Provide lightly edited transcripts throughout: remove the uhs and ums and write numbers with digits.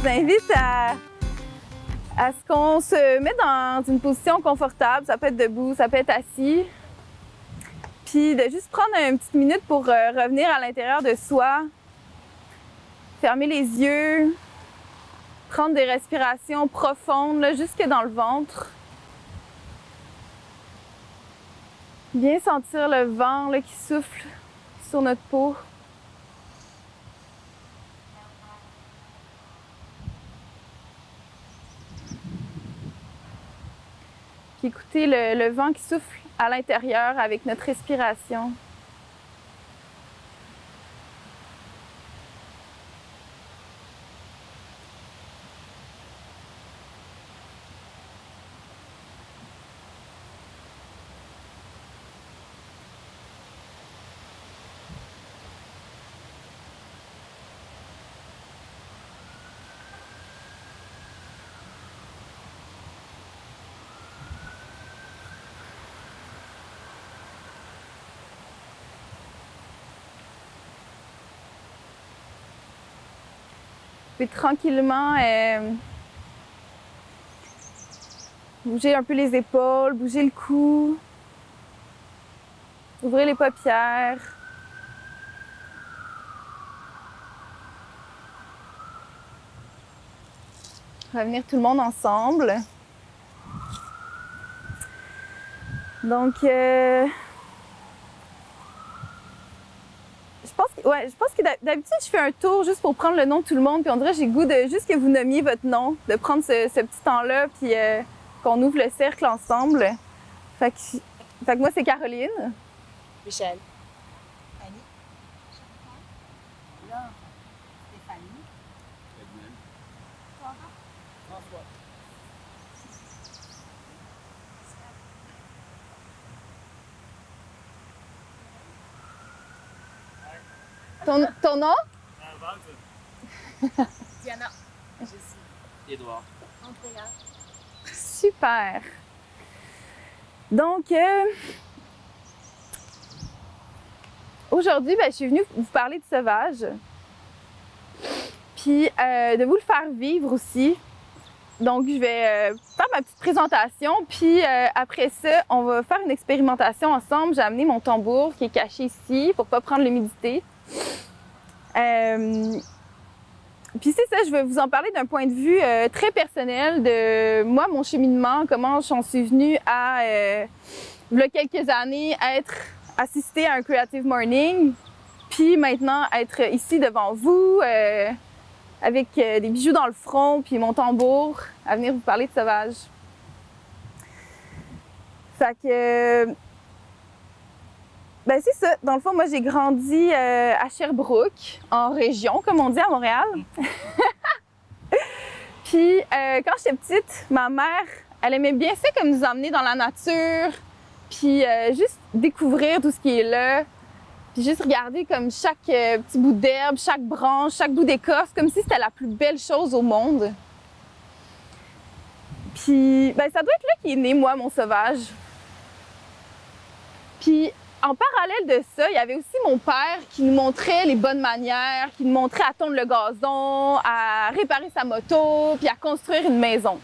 vous invite à ce qu'on se mette dans une position confortable. Ça peut être debout, ça peut être assis. Puis de juste prendre une petite minute pour revenir à l'intérieur de soi. Fermer les yeux. Prendre des respirations profondes, là, jusque dans le ventre. Bien sentir le vent là, qui souffle sur notre peau. Puis écouter le vent qui souffle à l'intérieur avec notre respiration. Puis tranquillement, bouger un peu les épaules, bouger le cou, ouvrir les paupières. Revenir tout le monde ensemble. Donc, je pense que d'habitude, je fais un tour juste pour prendre le nom de tout le monde, puis on dirait que j'ai le goût de juste que vous nommiez votre nom, de prendre ce petit temps-là, puis qu'on ouvre le cercle ensemble. Fait que moi, c'est Caroline. Michel. Annie. Là. Stéphanie. Edmund. François. Ton nom? Walter. Diana. Jessie. Édouard. Andrea. Super! Donc, aujourd'hui, je suis venue vous parler de sauvage. Puis, de vous le faire vivre aussi. Donc, je vais faire ma petite présentation. Puis, après ça, on va faire une expérimentation ensemble. J'ai amené mon tambour qui est caché ici pour ne pas prendre l'humidité. Puis c'est ça, je vais vous en parler d'un point de vue très personnel de moi, mon cheminement, comment j'en suis venue à, il y a quelques années, assister à un Creative Morning, puis maintenant être ici devant vous avec des bijoux dans le front, puis mon tambour, à venir vous parler de sauvage. Fait que... c'est ça. Dans le fond, moi, j'ai grandi à Sherbrooke, en région, comme on dit à Montréal. Puis, quand j'étais petite, ma mère, elle aimait bien ça comme nous emmener dans la nature, puis juste découvrir tout ce qui est là, puis juste regarder comme chaque petit bout d'herbe, chaque branche, chaque bout d'écorce, comme si c'était la plus belle chose au monde. Puis, ça doit être là qu'est né, moi, mon sauvage. Puis, en parallèle de ça, il y avait aussi mon père qui nous montrait les bonnes manières, qui nous montrait à tondre le gazon, à réparer sa moto, puis à construire une maison.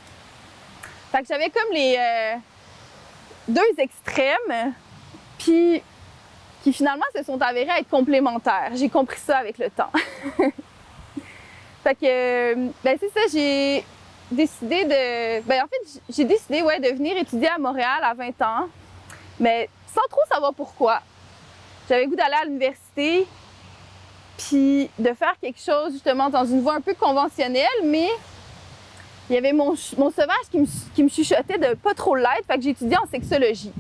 Fait que j'avais comme les deux extrêmes, puis qui finalement se sont avérés être complémentaires. J'ai compris ça avec le temps. Fait que, c'est ça, j'ai décidé de venir étudier à Montréal à 20 ans, mais sans trop savoir pourquoi. J'avais le goût d'aller à l'université, puis de faire quelque chose justement dans une voie un peu conventionnelle, mais il y avait mon sauvage qui me chuchotait de pas trop l'être, fait que j'ai étudié en sexologie.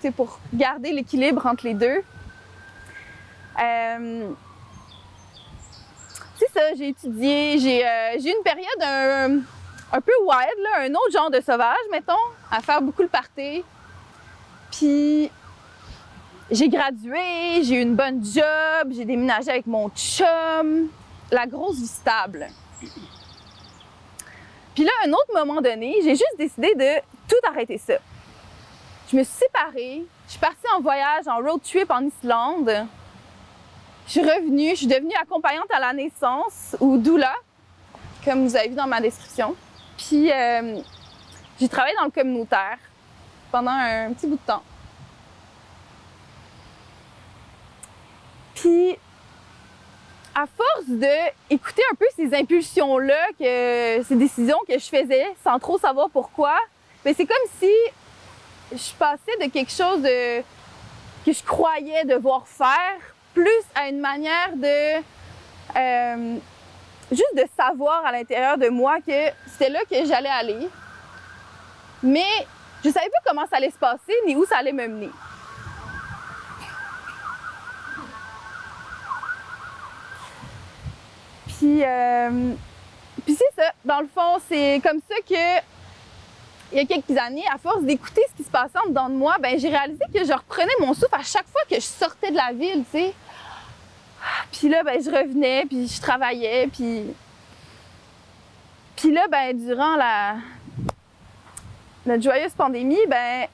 C'est pour garder l'équilibre entre les deux. C'est ça, j'ai étudié, j'ai eu une période un peu wild, là, un autre genre de sauvage, mettons, à faire beaucoup le party. Puis j'ai gradué, j'ai eu une bonne job, j'ai déménagé avec mon chum, la grosse vie stable. Puis là, à un autre moment donné, j'ai juste décidé de tout arrêter ça. Je me suis séparée, je suis partie en voyage, en road trip en Islande. Je suis revenue, je suis devenue accompagnante à la naissance, ou doula, comme vous avez vu dans ma description. Puis j'ai travaillé dans le communautaire pendant un petit bout de temps. Puis à force d'écouter un peu ces impulsions-là, ces décisions que je faisais sans trop savoir pourquoi, bien, c'est comme si je passais de quelque chose que je croyais devoir faire, plus à une manière de juste de savoir à l'intérieur de moi que c'était là que j'allais aller. Mais je savais pas comment ça allait se passer ni où ça allait me mener. Puis c'est ça. Dans le fond, c'est comme ça que il y a quelques années, à force d'écouter ce qui se passait en dedans de moi, ben j'ai réalisé que je reprenais mon souffle à chaque fois que je sortais de la ville, tu sais. Puis là, ben je revenais, puis je travaillais, puis là, ben durant notre joyeuse pandémie, ben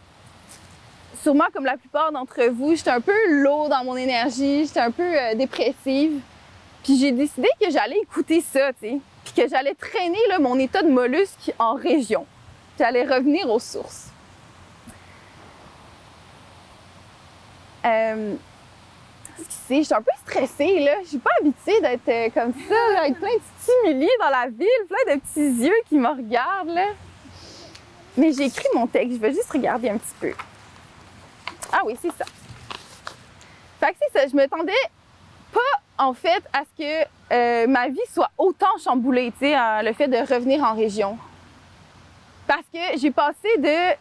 sûrement comme la plupart d'entre vous, j'étais un peu low dans mon énergie, j'étais un peu dépressive. Puis j'ai décidé que j'allais écouter ça, tu sais, puis que j'allais traîner là, mon état de mollusque en région. J'allais revenir aux sources. Excusez, je suis un peu stressée, là. Je suis pas habituée d'être comme ça, là, avec plein de stimuli dans la ville, plein de petits yeux qui me regardent, là. Mais j'ai écrit mon texte, je vais juste regarder un petit peu. Ah oui, c'est ça. Fait que c'est ça, je me tendais pas, en fait, à ce que ma vie soit autant chamboulée, tu sais, le fait de revenir en région. Parce que j'ai passé de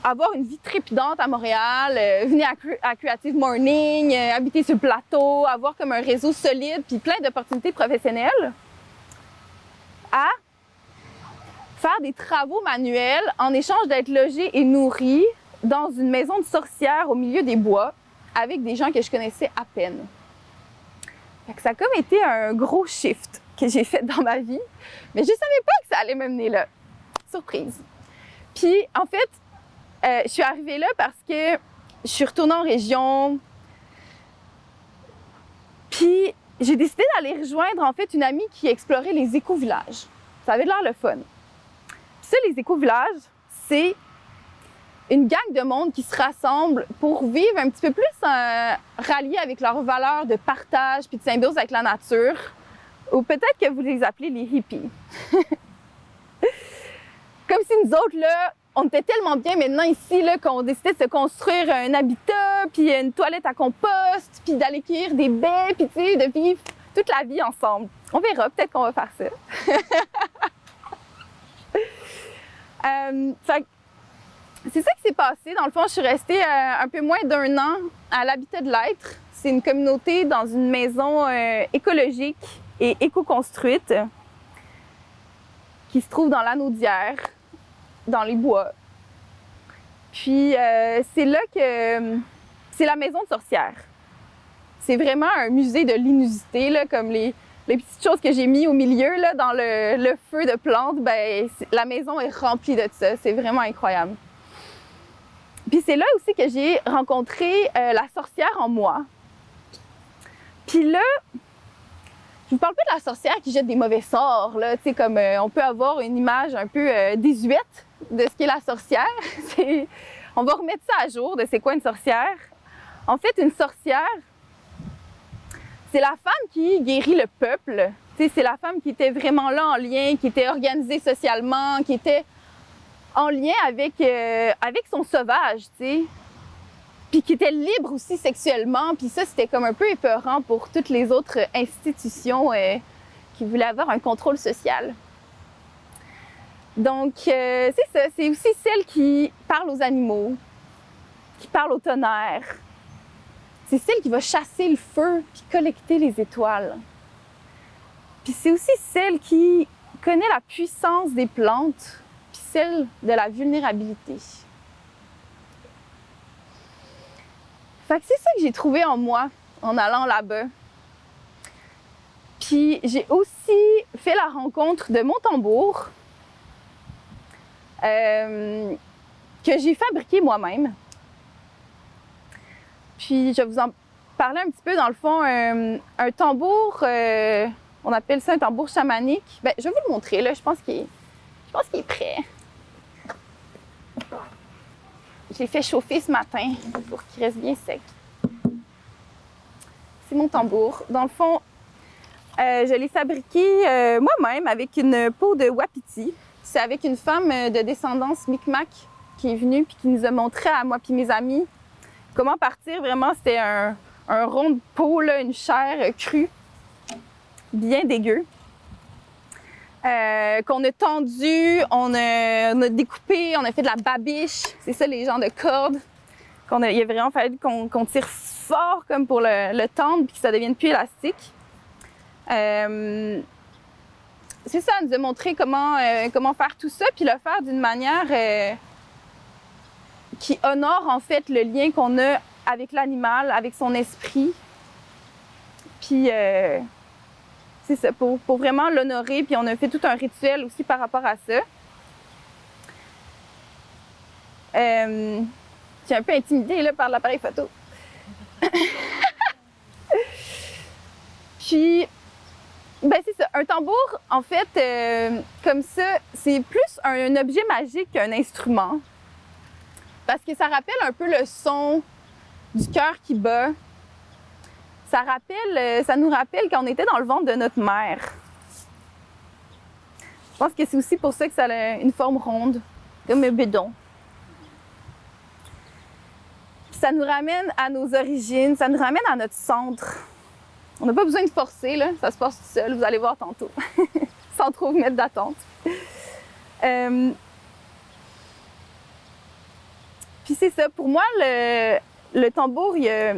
avoir une vie trépidante à Montréal, venir à Creative Morning, habiter sur le plateau, avoir comme un réseau solide puis plein d'opportunités professionnelles, à faire des travaux manuels en échange d'être logée et nourrie dans une maison de sorcière au milieu des bois avec des gens que je connaissais à peine. Fait que ça a comme été un gros shift que j'ai fait dans ma vie, mais je savais pas que ça allait me mener là. Surprise. Puis, en fait, je suis arrivée là parce que je suis retournée en région. Puis, j'ai décidé d'aller rejoindre, en fait, une amie qui explorait les éco-villages. Ça avait l'air le fun. Puis ça, les éco-villages, c'est une gang de monde qui se rassemble pour vivre un petit peu plus ralliés avec leurs valeurs de partage puis de symbiose avec la nature. Ou peut-être que vous les appelez les hippies. Comme si nous autres, là, on était tellement bien maintenant ici, là, qu'on décidait de se construire un habitat, puis une toilette à compost, puis d'aller cueillir des baies, puis tu sais, de vivre toute la vie ensemble. On verra, peut-être qu'on va faire ça. C'est ça qui s'est passé. Dans le fond, je suis restée un peu moins d'1 an à l'Habitat de l'Être. C'est une communauté dans une maison écologique et éco-construite qui se trouve dans l'Anaudière, dans les bois. Puis c'est là que... c'est la maison de sorcière. C'est vraiment un musée de l'inusité, là, comme les petites choses que j'ai mis au milieu, là, dans le feu de plantes. Ben, la maison est remplie de ça. C'est vraiment incroyable. Puis c'est là aussi que j'ai rencontré la sorcière en moi. Puis là, je vous parle pas de la sorcière qui jette des mauvais sorts, là, tu sais, comme on peut avoir une image un peu désuète de ce qu'est la sorcière. On va remettre ça à jour de c'est quoi une sorcière. En fait, une sorcière, c'est la femme qui guérit le peuple. Tu sais, c'est la femme qui était vraiment là en lien, qui était organisée socialement, qui était en lien avec son sauvage, tu sais. Puis qui était libre aussi sexuellement. Puis ça, c'était comme un peu épeurant pour toutes les autres institutions qui voulaient avoir un contrôle social. Donc, c'est ça. C'est aussi celle qui parle aux animaux, qui parle au tonnerre. C'est celle qui va chasser le feu puis collecter les étoiles. Puis c'est aussi celle qui connaît la puissance des plantes puis celle de la vulnérabilité. Fait que c'est ça que j'ai trouvé en moi en allant là-bas. Puis j'ai aussi fait la rencontre de mon tambour que j'ai fabriqué moi-même. Puis je vais vous en parler un petit peu. Dans le fond, un tambour, On appelle ça un tambour chamanique. Ben, je vais vous le montrer, là. Je pense qu'il est prêt. Je l'ai fait chauffer ce matin pour qu'il reste bien sec. C'est mon tambour. Dans le fond, je l'ai fabriqué moi-même avec une peau de wapiti. C'est avec une femme de descendance Micmac qui est venue puis qui nous a montré à moi puis mes amis comment partir. Vraiment, c'était un rond de peau, là, une chair crue, bien dégueu. Qu'on a tendu, on a découpé, on a fait de la babiche. C'est ça, les genres de cordes. Il a vraiment fallu qu'on tire fort comme pour le tendre puis que ça devienne plus élastique. C'est ça, elle nous a montré comment faire tout ça puis le faire d'une manière qui honore en fait le lien qu'on a avec l'animal, avec son esprit. Puis c'est ça, pour vraiment l'honorer. Puis on a fait tout un rituel aussi par rapport à ça. Je suis un peu intimidée là, par l'appareil photo. Puis, ben c'est ça. Un tambour, en fait, comme ça, c'est plus un objet magique qu'un instrument. Parce que ça rappelle un peu le son du cœur qui bat. Ça nous rappelle quand on était dans le ventre de notre mère. Je pense que c'est aussi pour ça que ça a une forme ronde, comme un bédon. Puis ça nous ramène à nos origines, ça nous ramène à notre centre. On n'a pas besoin de forcer, là. Ça se passe tout seul, vous allez voir tantôt, sans trop vous mettre d'attente. Puis c'est ça, pour moi, le tambour, il y a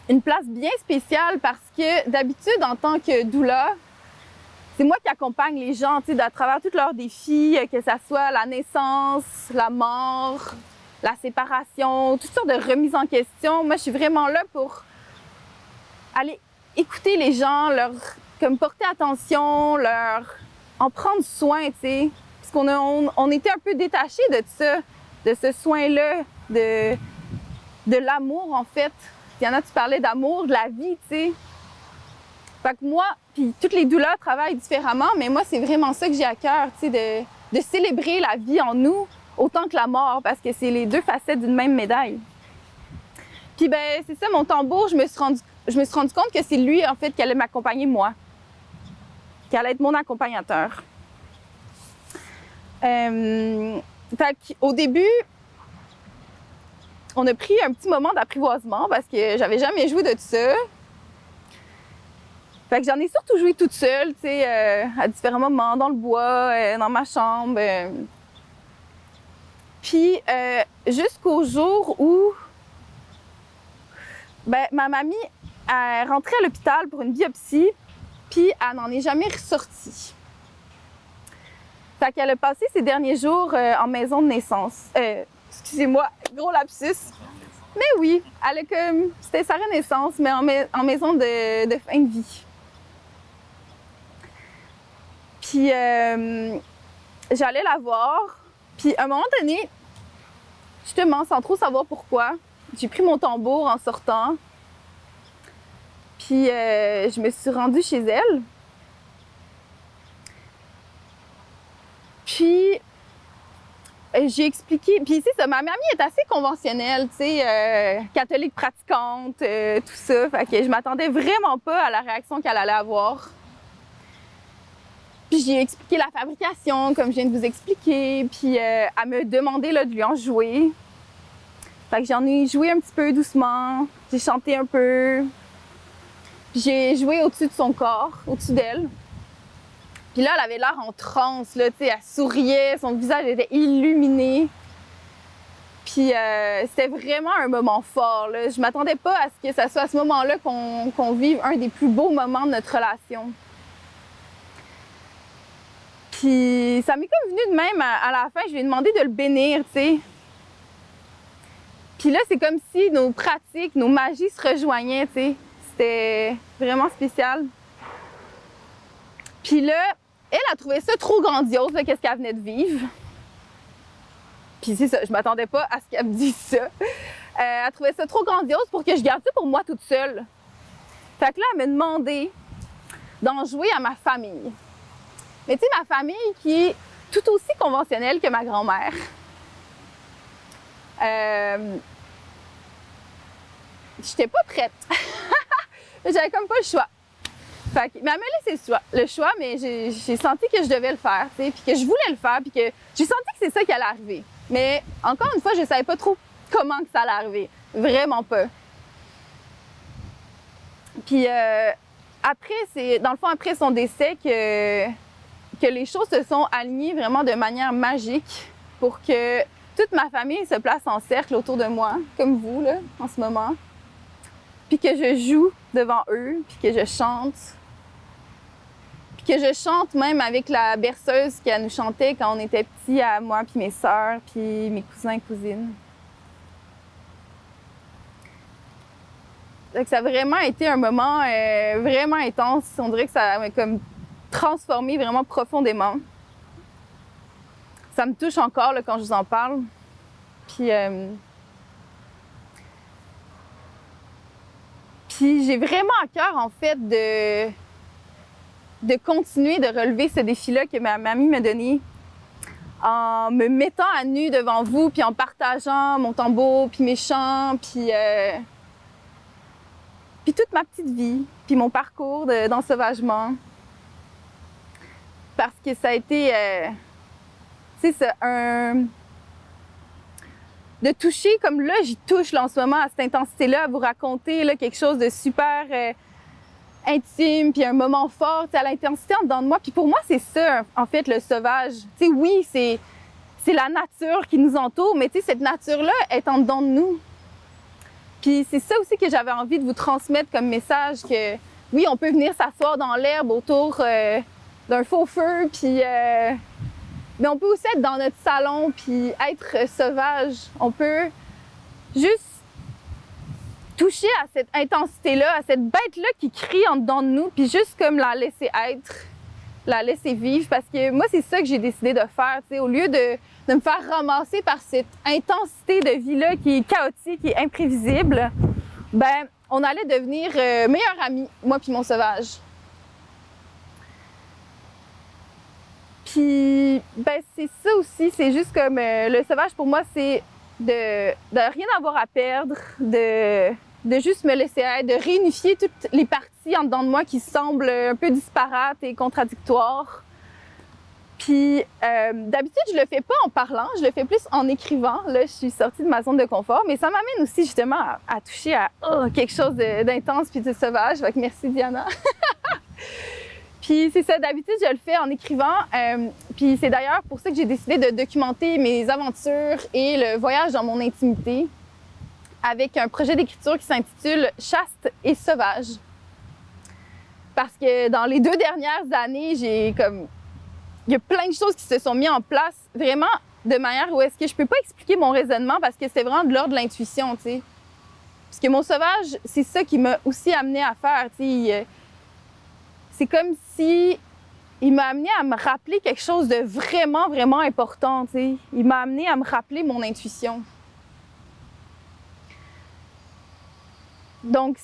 une place bien spéciale parce que d'habitude, en tant que doula, c'est moi qui accompagne les gens, tu sais, à travers tous leurs défis, que ça soit la naissance, la mort, la séparation, toutes sortes de remises en question. Moi, je suis vraiment là pour aller écouter les gens, comme porter attention, en prendre soin, tu sais. Parce qu'on était un peu détachés de ça, de ce soin-là, de l'amour, en fait. Il y en a, tu parlais d'amour, de la vie, tu sais. Fait que moi, puis toutes les doulas travaillent différemment, mais moi, c'est vraiment ça que j'ai à cœur, tu sais, de célébrer la vie en nous autant que la mort, parce que c'est les deux facettes d'une même médaille. Puis ben, c'est ça, mon tambour, je me suis rendu compte que c'est lui, en fait, qui allait m'accompagner, moi. Qui allait être mon accompagnateur. Fait qu'au début, on a pris un petit moment d'apprivoisement parce que j'avais jamais joué de tout ça. Fait que j'en ai surtout joué toute seule, tu sais, à différents moments, dans le bois, dans ma chambre. Puis jusqu'au jour où ben, ma mamie est rentrée à l'hôpital pour une biopsie, puis elle n'en est jamais ressortie. Fait qu'elle a passé ses derniers jours en maison de naissance. Excusez-moi, gros lapsus. Mais oui, c'était sa renaissance, mais en maison de fin de vie. Puis j'allais la voir, puis à un moment donné, justement, sans trop savoir pourquoi, j'ai pris mon tambour en sortant, puis je me suis rendue chez elle. Puis j'ai expliqué, puis c'est ça, ma mamie est assez conventionnelle, tu sais, catholique pratiquante, tout ça, fait que je m'attendais vraiment pas à la réaction qu'elle allait avoir. Puis j'ai expliqué la fabrication, comme je viens de vous expliquer, puis elle me demandait là, de lui en jouer. Fait que j'en ai joué un petit peu doucement, j'ai chanté un peu, puis j'ai joué au-dessus de son corps, au-dessus d'elle. Puis là, elle avait l'air en transe, là, tu sais, elle souriait, son visage était illuminé. Puis c'était vraiment un moment fort, là. Je m'attendais pas à ce que ça soit à ce moment-là qu'on vive un des plus beaux moments de notre relation. Puis ça m'est comme venu de même à la fin, je lui ai demandé de le bénir, tu sais. Puis là, c'est comme si nos pratiques, nos magies se rejoignaient, tu sais. C'était vraiment spécial. Puis là, elle a trouvé ça trop grandiose, qu'est-ce qu'elle venait de vivre. Puis c'est ça, je m'attendais pas à ce qu'elle me dise ça. Elle trouvait ça trop grandiose pour que je garde ça pour moi toute seule. Fait que là, elle m'a demandé d'en jouer à ma famille. Mais tu sais, ma famille qui est tout aussi conventionnelle que ma grand-mère. J'étais pas prête. J'avais comme pas le choix. Fait que, mais elle m'a laissé le choix, mais j'ai senti que je devais le faire, tu sais, puis que je voulais le faire, puis que j'ai senti que c'est ça qui allait arriver. Mais encore une fois, je savais pas trop comment que ça allait arriver. Vraiment pas. Puis après, c'est dans le fond, après son décès, que les choses se sont alignées vraiment de manière magique pour que toute ma famille se place en cercle autour de moi, comme vous, là, en ce moment. Puis que je joue devant eux, puis que je chante. Puis que je chante même avec la berceuse qu'elle nous chantait quand on était petits, à moi, puis mes sœurs, puis mes cousins et cousines. Donc, ça a vraiment été un moment vraiment intense. On dirait que ça m'a comme transformé vraiment profondément. Ça me touche encore là, quand je vous en parle. Puis j'ai vraiment à cœur, en fait, de continuer de relever ce défi-là que ma mamie m'a donné en me mettant à nu devant vous, puis en partageant mon tambour, puis mes chants, puis toute ma petite vie, puis mon parcours d'ensauvagement. Parce que ça a été, tu sais, de toucher, comme là, j'y touche là, en ce moment, à cette intensité-là, à vous raconter là, quelque chose de super intime, puis un moment fort, à l'intensité en dedans de moi. Puis pour moi, c'est ça, en fait, le sauvage. Tu sais, oui, c'est la nature qui nous entoure, mais tu sais, cette nature-là est en dedans de nous. Puis c'est ça aussi que j'avais envie de vous transmettre comme message, que oui, on peut venir s'asseoir dans l'herbe autour d'un faux feu, puis mais on peut aussi être dans notre salon puis être sauvage. On peut juste toucher à cette intensité-là, à cette bête-là qui crie en dedans de nous, puis juste comme la laisser être, la laisser vivre. Parce que moi, c'est ça que j'ai décidé de faire, tu sais, au lieu de me faire ramasser par cette intensité de vie-là qui est chaotique et imprévisible, ben on allait devenir meilleurs amis, moi puis mon sauvage. Puis, ben c'est ça aussi, c'est juste comme le sauvage pour moi, c'est de rien avoir à perdre, de juste me laisser être, de réunifier toutes les parties en dedans de moi qui semblent un peu disparates et contradictoires. Puis, d'habitude, je le fais pas en parlant, je le fais plus en écrivant. Là, je suis sortie de ma zone de confort, mais ça m'amène aussi justement à toucher à quelque chose d'intense puis de sauvage. Fait que merci, Diana. Puis c'est ça, d'habitude, je le fais en écrivant. Puis c'est d'ailleurs pour ça que j'ai décidé de documenter mes aventures et le voyage dans mon intimité avec un projet d'écriture qui s'intitule « Chaste et sauvage ». Parce que dans les 2 dernières années, il y a plein de choses qui se sont mises en place vraiment de manière où est-ce que je peux pas expliquer mon raisonnement parce que c'est vraiment de l'ordre de l'intuition, tu sais. Parce que mon sauvage, c'est ça qui m'a aussi amené à faire, tu sais. C'est comme si il m'a amené à me rappeler quelque chose de vraiment, vraiment important, tu sais. Il m'a amené à me rappeler mon intuition. Donc,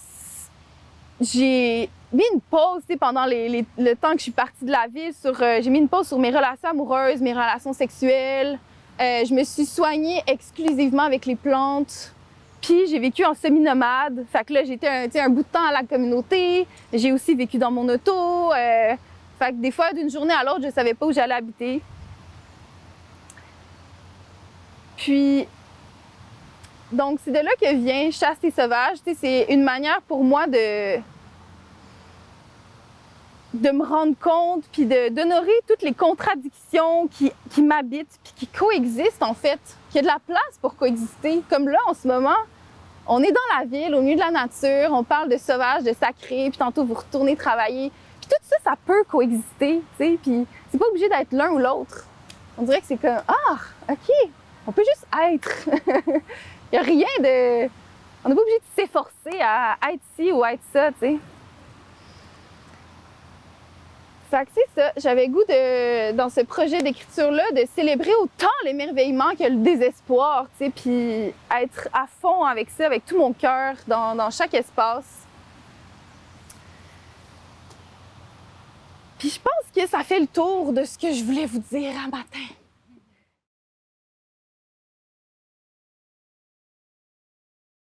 j'ai mis une pause, tu sais, pendant le temps que je suis partie de la ville. J'ai mis une pause sur mes relations amoureuses, mes relations sexuelles. Je me suis soignée exclusivement avec les plantes. Puis j'ai vécu en semi-nomade. Fait que là, j'étais un bout de temps à la communauté. J'ai aussi vécu dans mon auto. Fait que des fois, d'une journée à l'autre, je savais pas où j'allais habiter. Puis, donc, c'est de là que vient Chaste et sauvage. Tu sais, c'est une manière pour moi de me rendre compte puis d'honorer toutes les contradictions qui m'habitent puis qui coexistent, en fait. Qu'il y a de la place pour coexister. Comme là, en ce moment, on est dans la ville, au milieu de la nature, on parle de sauvage, de sacré, puis tantôt vous retournez travailler. Puis tout ça, ça peut coexister, tu sais, puis c'est pas obligé d'être l'un ou l'autre. On dirait que c'est comme, OK, on peut juste être. Il y a rien de... On n'est pas obligé de s'efforcer à être ci ou à être ça, tu sais. Fait que c'est ça, j'avais goût dans ce projet d'écriture-là, de célébrer autant l'émerveillement que le désespoir, tu sais, puis être à fond avec ça, avec tout mon cœur, dans chaque espace. Puis je pense que ça fait le tour de ce que je voulais vous dire un matin.